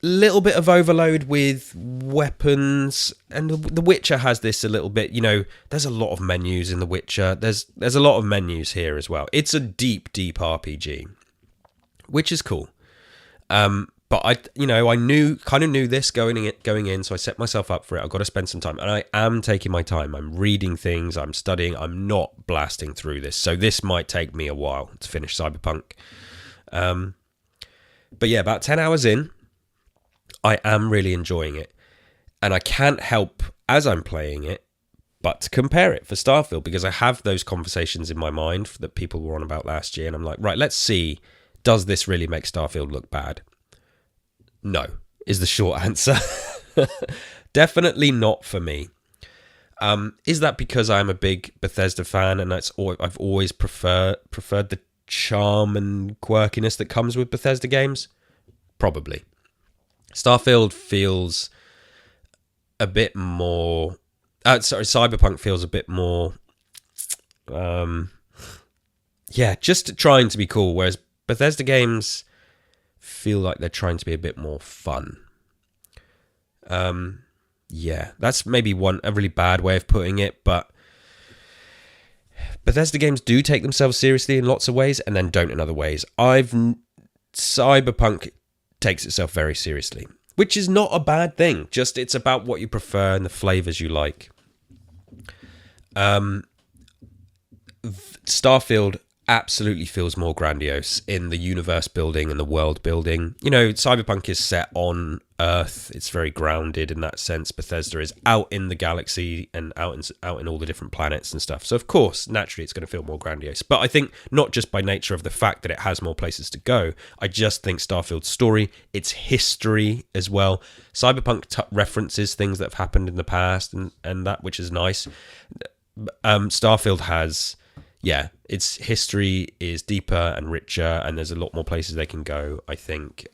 Little bit of overload with weapons, and The Witcher has this a little bit. There's a lot of menus in The Witcher. There's a lot of menus here as well. It's a deep RPG, which is cool. But I knew this going in, so I set myself up for it. I've got to spend some time, and I am taking my time. I'm reading things, I'm studying, I'm not blasting through this. So this might take me a while to finish Cyberpunk. But yeah, about 10 hours in, I am really enjoying it. And I can't help, as I'm playing it, but to compare it for Starfield, because I have those conversations in my mind that people were on about last year, and I'm like, right, let's see, does this really make Starfield look bad? No, is the short answer. Definitely not for me. Is that because I'm a big Bethesda fan, and I've always preferred the charm and quirkiness that comes with Bethesda games? Probably. Starfield feels a bit more... Cyberpunk feels a bit more... just trying to be cool, whereas Bethesda games feel like they're trying to be a bit more fun. Yeah, that's maybe a really bad way of putting it, but Bethesda games do take themselves seriously in lots of ways and then don't in other ways. Cyberpunk takes itself very seriously, which is not a bad thing. Just it's about what you prefer and the flavors you like. Starfield absolutely feels more grandiose in the universe building and the world building. You know, Cyberpunk is set on Earth. It's very grounded in that sense. Bethesda is out in the galaxy and out in all the different planets and stuff. So, of course, naturally, it's going to feel more grandiose. But I think not just by nature of the fact that it has more places to go. I just think Starfield's story, its history as well. Cyberpunk references things that have happened in the past and that, which is nice. Starfield has... yeah, its history is deeper and richer, and there's a lot more places they can go, I think.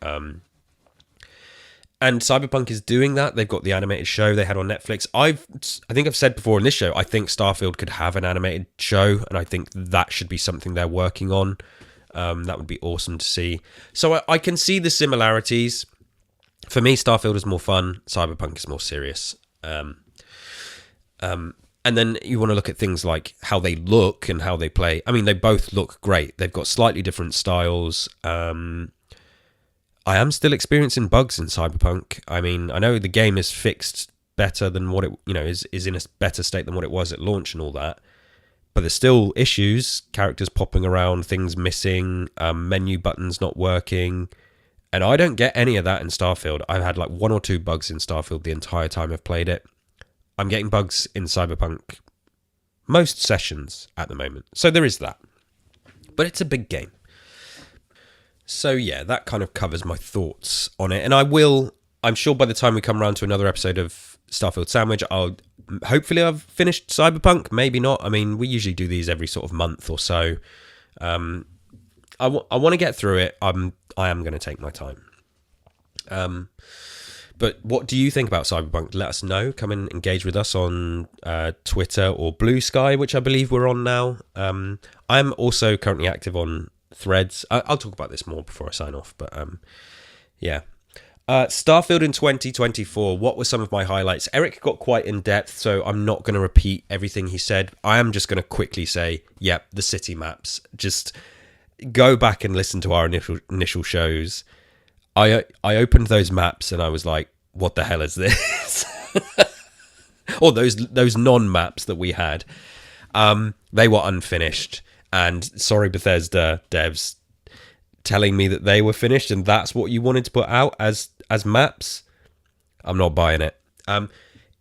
And Cyberpunk is doing that. They've got the animated show they had on Netflix. I think I've said before in this show, I think Starfield could have an animated show, and I think that should be something they're working on. That would be awesome to see. So I can see the similarities. For me, Starfield is more fun. Cyberpunk is more serious. And then you want to look at things like how they look and how they play. I mean, they both look great. They've got slightly different styles. I am still experiencing bugs in Cyberpunk. I mean, I know the game is fixed better than what it, is in a better state than what it was at launch and all that. But there's still issues, characters popping around, things missing, menu buttons not working. And I don't get any of that in Starfield. I've had like 1 or 2 bugs in Starfield the entire time I've played it. I'm getting bugs in Cyberpunk most sessions at the moment. So there is that. But it's a big game. So yeah, that kind of covers my thoughts on it. And I'm sure by the time we come around to another episode of Starfield Sandwich, hopefully I've finished Cyberpunk. Maybe not. I mean, we usually do these every sort of month or so. I want to get through it. I am going to take my time. But what do you think about Cyberpunk? Let us know. Come and engage with us on Twitter or Blue Sky, which I believe we're on now. I'm also currently active on Threads. I'll talk about this more before I sign off. But yeah. Starfield in 2024. What were some of my highlights? Eric got quite in depth, so I'm not going to repeat everything he said. I am just going to quickly say, yep, the city maps. Just go back and listen to our initial shows. I opened those maps and I was like, what the hell is this? Or those non-maps that we had. They were unfinished. And sorry, Bethesda devs, telling me that they were finished and that's what you wanted to put out as maps. I'm not buying it.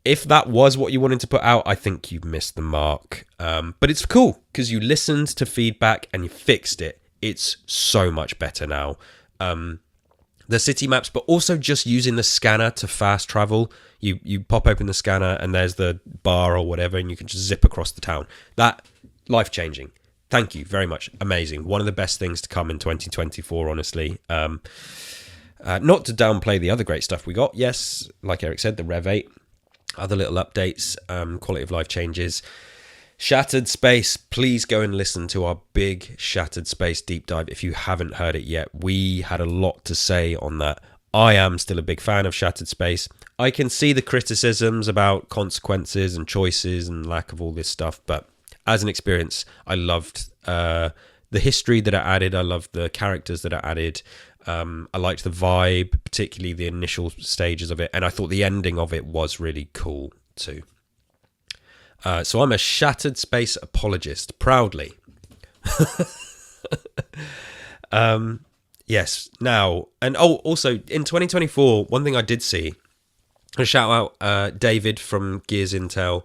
If that was what you wanted to put out, I think you missed the mark. But it's cool because you listened to feedback and you fixed it. It's so much better now. The city maps, but also just using the scanner to fast travel. You pop open the scanner and there's the bar or whatever, and you can just zip across the town. That, life-changing. Thank you very much. Amazing. One of the best things to come in 2024, honestly. Not to downplay the other great stuff we got. Yes, like Eric said, the Rev 8, other little updates, quality of life changes. Shattered Space, please go and listen to our big Shattered Space deep dive if you haven't heard it yet. We had a lot to say on that. I am still a big fan of Shattered Space. I can see the criticisms about consequences and choices and lack of all this stuff, but as an experience, I loved the history that I added. I loved the characters that I added. I liked the vibe, particularly the initial stages of it, and I thought the ending of it was really cool too. So I'm a Shattered Space apologist, proudly. Yes, now, and also in 2024, one thing I did see, a shout out David from Gears Intel,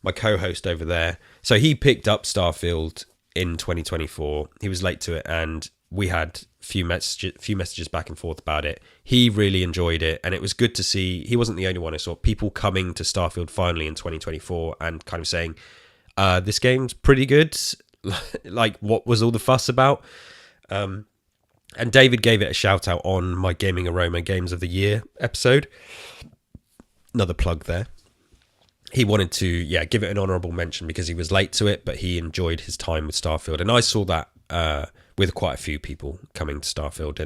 my co-host over there. So he picked up Starfield in 2024. He was late to it, and we had few messages back and forth about it. He really enjoyed it, and it was good to see. He wasn't the only one. I saw people coming to Starfield finally in 2024 and kind of saying, this game's pretty good. Like, what was all the fuss about? And David gave it a shout out on my Gaming Aroma Games of the Year episode. Another plug there. He wanted to, give it an honourable mention because he was late to it, but he enjoyed his time with Starfield. And I saw that with quite a few people coming to Starfield.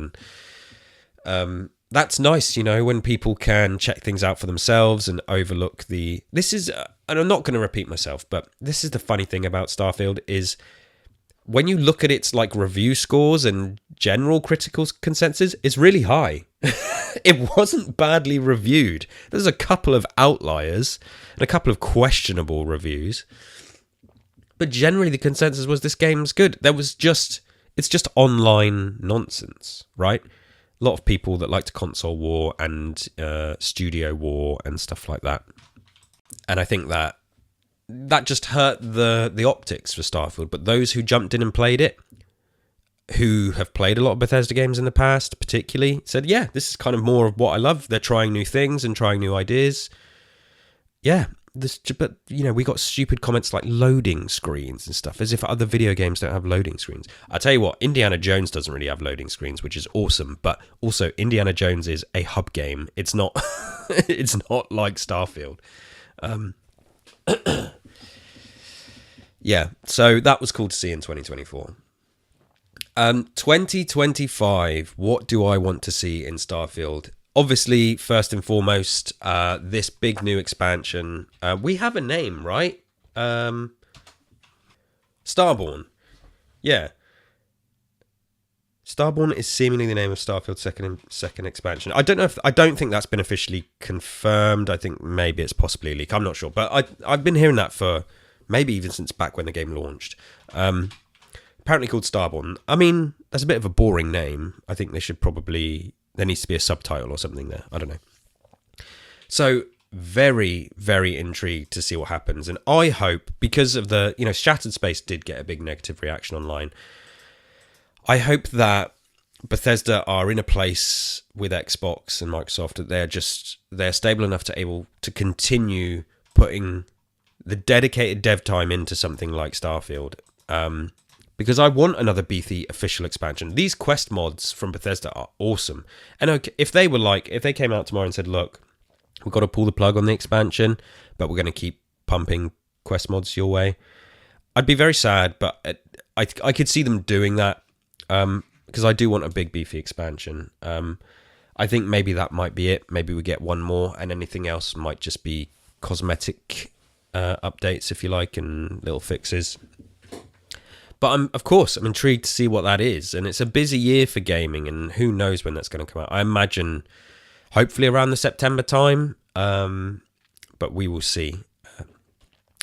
And that's nice, you know, when people can check things out for themselves and overlook this is, and I'm not going to repeat myself, but this is the funny thing about Starfield is when you look at its like review scores and general critical consensus, it's really high. It wasn't badly reviewed. There's a couple of outliers and a couple of questionable reviews, but generally the consensus was this game's good. It's just online nonsense, right? A lot of people that like to console war and studio war and stuff like that. And I think that just hurt the optics for Starfield. But those who jumped in and played it, who have played a lot of Bethesda games in the past, particularly, said, yeah, this is kind of more of what I love. They're trying new things and trying new ideas. Yeah, but, you know, we got stupid comments like loading screens and stuff, as if other video games don't have loading screens. I tell you what, Indiana Jones doesn't really have loading screens, which is awesome. But also, Indiana Jones is a hub game. It's not, it's not like Starfield. Yeah, so that was cool to see in 2024. 2025, what do I want to see in Starfield? Obviously, first and foremost, this big new expansion. We have a name, right? Starborn. Yeah. Starborn is seemingly the name of Starfield's second expansion. I don't think that's been officially confirmed. I think maybe it's possibly a leak. I'm not sure, but I've been hearing that for maybe even since back when the game launched. Apparently called Starborn. I mean, that's a bit of a boring name. I think there needs to be a subtitle or something there. I don't know. So very, very intrigued to see what happens. And I hope, because of the, you know, Shattered Space did get a big negative reaction online. I hope that Bethesda are in a place with Xbox and Microsoft that they're stable enough to able to continue putting the dedicated dev time into something like Starfield. Because I want another beefy official expansion. These quest mods from Bethesda are awesome. And okay, if they came out tomorrow and said, look, we've got to pull the plug on the expansion, but we're going to keep pumping quest mods your way, I'd be very sad, but I could see them doing that, because I do want a big beefy expansion. I think maybe that might be it. Maybe we get one more, and anything else might just be cosmetic updates, if you like, and little fixes. But I'm intrigued to see what that is. And it's a busy year for gaming, and who knows when that's going to come out. I imagine hopefully around the September time, but we will see.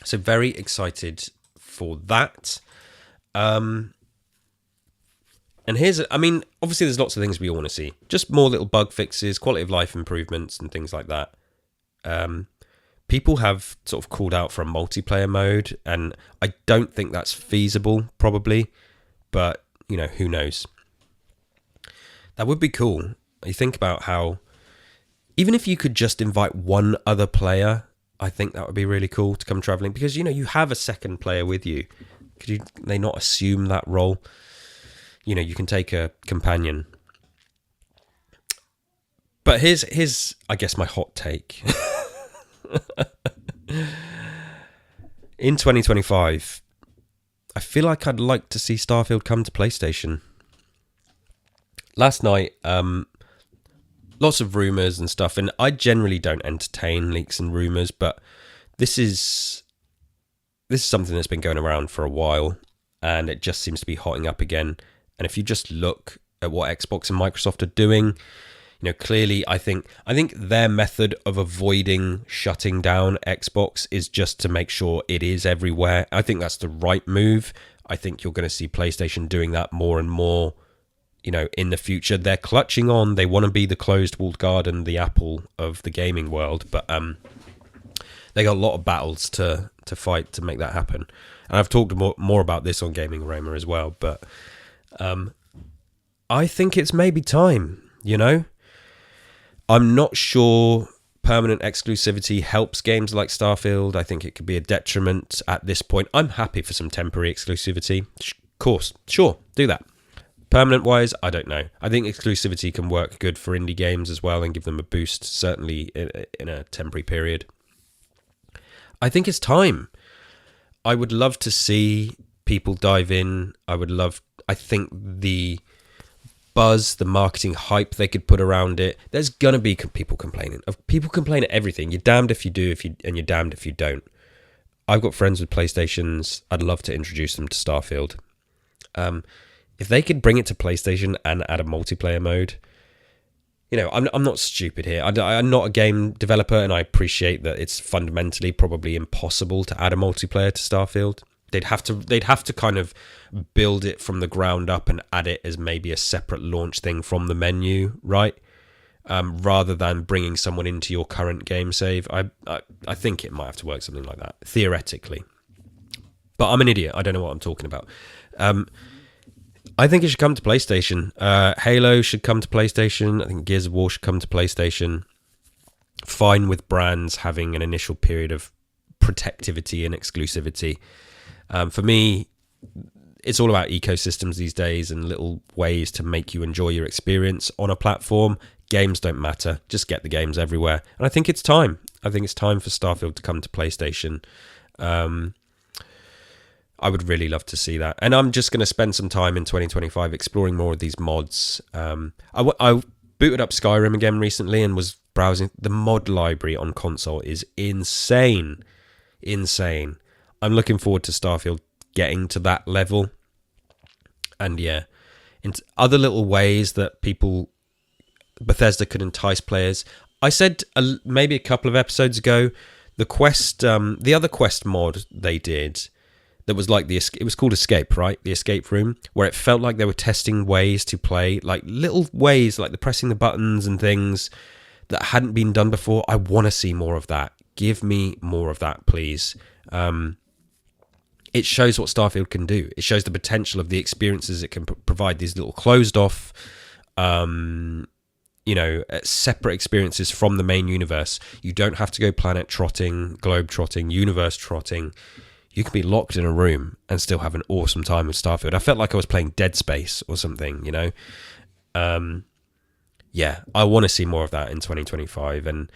So very excited for that. And obviously there's lots of things we all want to see. Just more little bug fixes, quality of life improvements and things like that. People have sort of called out for a multiplayer mode, and I don't think that's feasible, probably. But, you know, who knows? That would be cool. You think about how, even if you could just invite one other player, I think that would be really cool to come traveling. Because, you know, you have a second player with you. Could they not assume that role? You know, you can take a companion. But here's I guess, my hot take. In 2025, I feel like I'd like to see Starfield come to PlayStation. Last night, lots of rumours and stuff, and I generally don't entertain leaks and rumours, but this is something that's been going around for a while, and it just seems to be hotting up again. And if you just look at what Xbox and Microsoft are doing, you know, clearly, I think their method of avoiding shutting down Xbox is just to make sure it is everywhere. I think that's the right move. I think you're going to see PlayStation doing that more and more, you know, in the future. They're clutching on. They want to be the closed walled garden, the Apple of the gaming world. But they got a lot of battles to fight to make that happen. And I've talked more about this on Gaming Aroma as well. But I think it's maybe time, you know? I'm not sure permanent exclusivity helps games like Starfield. I think it could be a detriment at this point. I'm happy for some temporary exclusivity. Of course, sure, do that. Permanent-wise, I don't know. I think exclusivity can work good for indie games as well and give them a boost, certainly in a temporary period. I think it's time. I would love to see people dive in. I I think the buzz, the marketing hype they could put around it, there's gonna be people complaining. People complain at everything. You're damned if you do, and you're damned if you don't. I've got friends with PlayStations. I'd love to introduce them to Starfield. If they could bring it to PlayStation and add a multiplayer mode, you know, I'm not stupid here. I'm not a game developer, and I appreciate that it's fundamentally probably impossible to add a multiplayer to Starfield. They'd have to kind of build it from the ground up and add it as maybe a separate launch thing from the menu, right? Rather than bringing someone into your current game save. I think it might have to work something like that, theoretically. But I'm an idiot. I don't know what I'm talking about. I think it should come to PlayStation. Halo should come to PlayStation. I think Gears of War should come to PlayStation. Fine with brands having an initial period of protectivity and exclusivity. For me, it's all about ecosystems these days and little ways to make you enjoy your experience on a platform. Games don't matter. Just get the games everywhere. And I think it's time. I think it's time for Starfield to come to PlayStation. I would really love to see that. And I'm just going to spend some time in 2025 exploring more of these mods. I booted up Skyrim again recently and was browsing. The mod library on console is insane. Insane. I'm looking forward to Starfield getting to that level. And yeah, in other little ways that Bethesda could entice players. I said maybe a couple of episodes ago, the other Quest mod they did, that was like it was called Escape, right? The escape room, where it felt like they were testing ways to play, like little ways, like the pressing the buttons and things that hadn't been done before. I want to see more of that. Give me more of that, please. It shows what Starfield can do. It shows the potential of the experiences it can provide. These little closed off, separate experiences from the main universe. You don't have to go planet trotting, globe trotting, universe trotting. You can be locked in a room and still have an awesome time with Starfield. I felt like I was playing Dead Space or something, you know? Yeah, I want to see more of that in 2025. And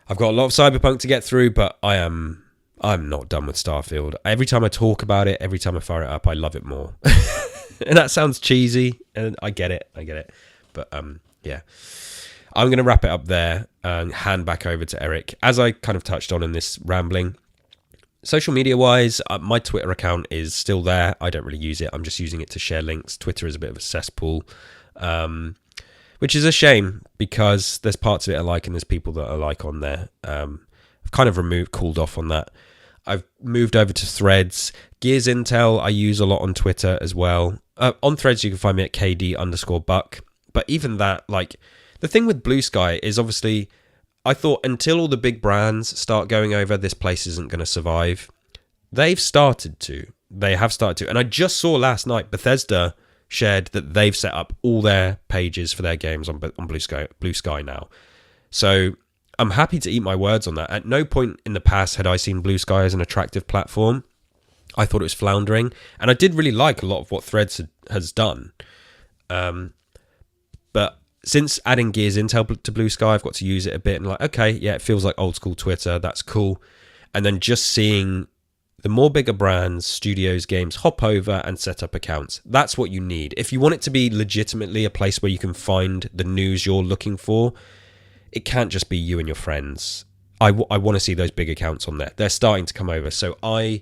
I've got a lot of Cyberpunk to get through, but I'm not done with Starfield. Every time I talk about it, every time I fire it up, I love it more. And that sounds cheesy, and I get it. But yeah. I'm going to wrap it up there and hand back over to Eric. As I kind of touched on in this rambling, social media wise, my Twitter account is still there. I don't really use it. I'm just using it to share links. Twitter is a bit of a cesspool, which is a shame because there's parts of it I like and there's people that I like on there. I've kind of cooled off on that. I've moved over to Threads. Gears Intel I use a lot on Twitter as well. On Threads you can find me at KD_Buck. But even that, like, the thing with Blue Sky is obviously, I thought until all the big brands start going over, this place isn't going to survive. They have started to. And I just saw last night Bethesda shared that they've set up all their pages for their games on Blue Sky now. So I'm happy to eat my words on that. At no point in the past had I seen Blue Sky as an attractive platform. I thought it was floundering. And I did really like a lot of what Threads has done. But since adding Gears Intel to Blue Sky, I've got to use it a bit and like, okay, yeah, it feels like old school Twitter. That's cool. And then just seeing the more bigger brands, studios, games hop over and set up accounts. That's what you need. If you want it to be legitimately a place where you can find the news you're looking for, it can't just be you and your friends. I want to see those big accounts on there. They're starting to come over. So I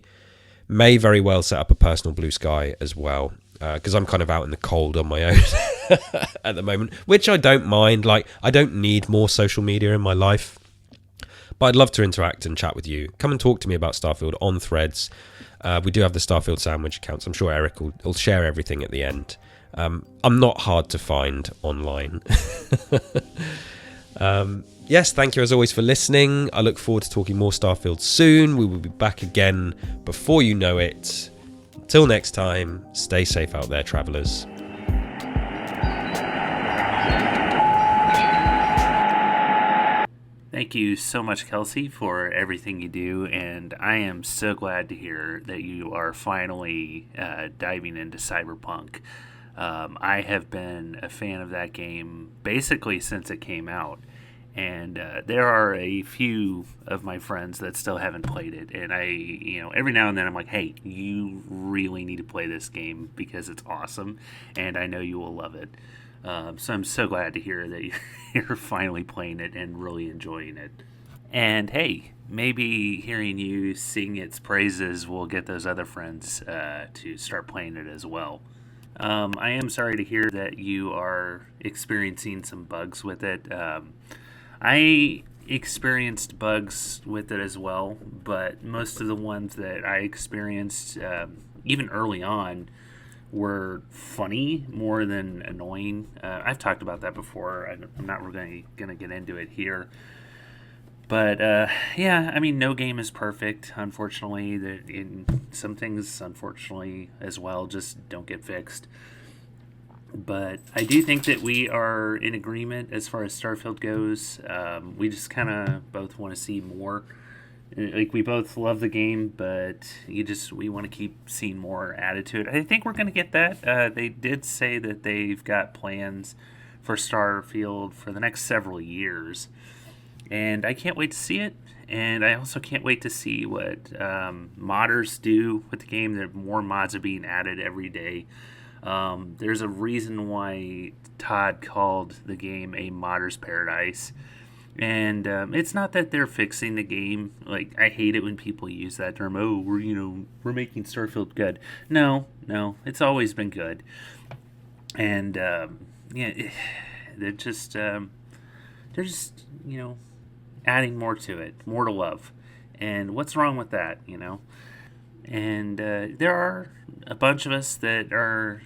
may very well set up a personal Blue Sky as well. Because I'm kind of out in the cold on my own at the moment, which I don't mind. Like, I don't need more social media in my life, but I'd love to interact and chat with you. Come and talk to me about Starfield on Threads. We do have the Starfield sandwich accounts. I'm sure Eric will share everything at the end. I'm not hard to find online. Yes, thank you as always for listening. I look forward to talking more Starfield soon. We will be back again before you know it. Till next time, stay safe out there, travellers. Thank you so much, Kelsey, for everything you do, and I am so glad to hear that you are finally diving into Cyberpunk. I have been a fan of that game basically since it came out, And there are a few of my friends that still haven't played it. And every now and then I'm like, hey, you really need to play this game because it's awesome. And I know you will love it. So I'm so glad to hear that you're finally playing it and really enjoying it. And hey, maybe hearing you sing its praises will get those other friends to start playing it as well. I am sorry to hear that you are experiencing some bugs with it. I experienced bugs with it as well, but most of the ones that I experienced, even early on, were funny more than annoying. I've talked about that before. I'm not really going to get into it here. But, yeah, I mean, no game is perfect, unfortunately. Some things, unfortunately, as well, just don't get fixed. But I do think that we are in agreement as far as Starfield goes. We just kind of both want to see more. Like, we both love the game, but we want to keep seeing more added to it. I think we're going to get that. They did say that they've got plans for Starfield for the next several years. And I can't wait to see it. And I also can't wait to see what modders do with the game. There more mods are being added every day. There's a reason why Todd called the game a modder's paradise. And it's not that they're fixing the game. Like, I hate it when people use that term. Oh, we're making Starfield good. No, it's always been good. And they're just adding more to it, more to love. And what's wrong with that? And there are a bunch of us that are,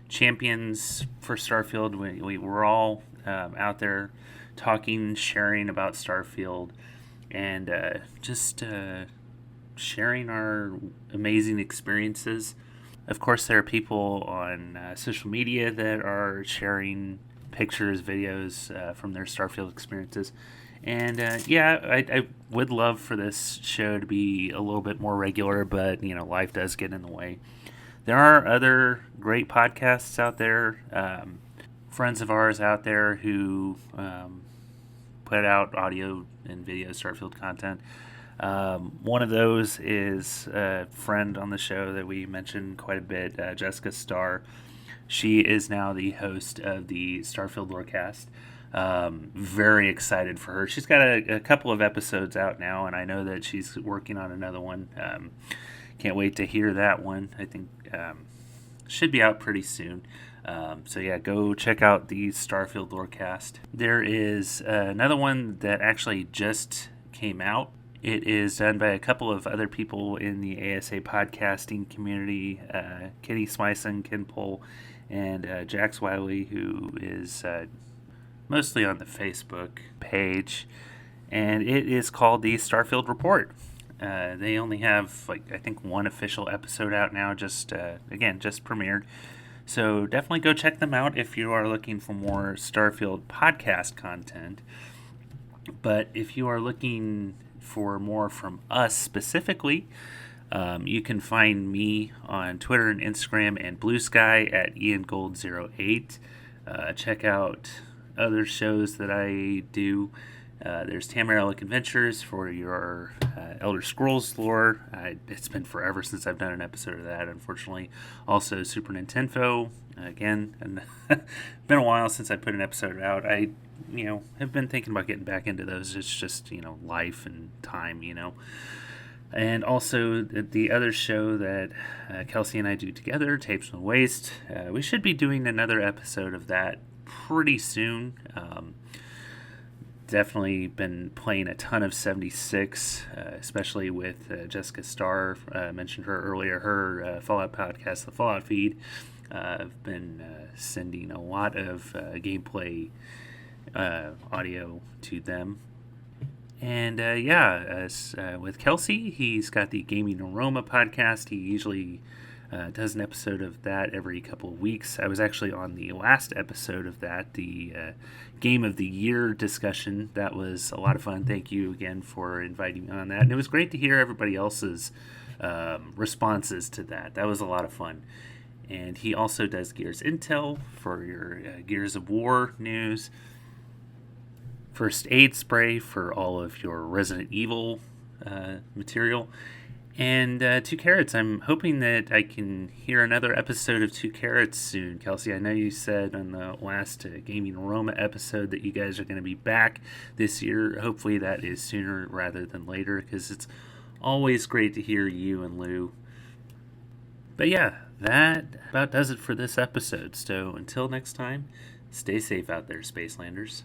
champions for Starfield. We're all out there talking, sharing about Starfield, and just sharing our amazing experiences. Of course, there are people on social media that are sharing pictures, videos from their Starfield experiences. And I would love for this show to be a little bit more regular, but life does get in the way. There are other great podcasts out there, friends of ours out there who put out audio and video Starfield content. One of those is a friend on the show that we mentioned quite a bit, Jessica Starr. She is now the host of the Starfield Lorecast. Very excited for her. She's got a couple of episodes out now, and I know that she's working on another one. Can't wait to hear that one. I think should be out pretty soon. So yeah, go check out the Starfield Lorecast. There is another one that actually just came out. It is done by a couple of other people in the ASA podcasting community, Kitty Smyson, Ken Pohl, and Jax Wiley, who is mostly on the Facebook page. And it is called the Starfield Report. They only have, I think, one official episode out now, just premiered. So definitely go check them out if you are looking for more Starfield podcast content. But if you are looking for more from us specifically, you can find me on Twitter and Instagram and Blue Sky at IanGold08. Check out other shows that I do. There's Tamarelic Adventures for your Elder Scrolls lore. It's been forever since I've done an episode of that, unfortunately. Also, Super Nintendo, again, and been a while since I put an episode out. I, have been thinking about getting back into those. It's just, life and time, And also the other show that Kelsey and I do together, Tapes from the Waste. We should be doing another episode of that pretty soon. Definitely been playing a ton of 76, especially with Jessica Starr. Mentioned her earlier, her Fallout podcast, the Fallout Feed. I've been sending a lot of gameplay audio to them. And with Kelsey, he's got the Gaming Aroma podcast. He usually does an episode of that every couple of weeks. I was actually on the last episode of that, the Game of the Year discussion. That was a lot of fun. Thank you again for inviting me on that. And it was great to hear everybody else's responses to that. That was a lot of fun. And he also does Gears Intel for your Gears of War news. first aid spray for all of your Resident Evil material. And 2 Carrots, I'm hoping that I can hear another episode of 2 Carrots soon. Kelsey, I know you said on the last Gaming Aroma episode that you guys are going to be back this year. Hopefully that is sooner rather than later, because it's always great to hear you and Lou. But yeah, that about does it for this episode. So until next time, stay safe out there, Spacelanders.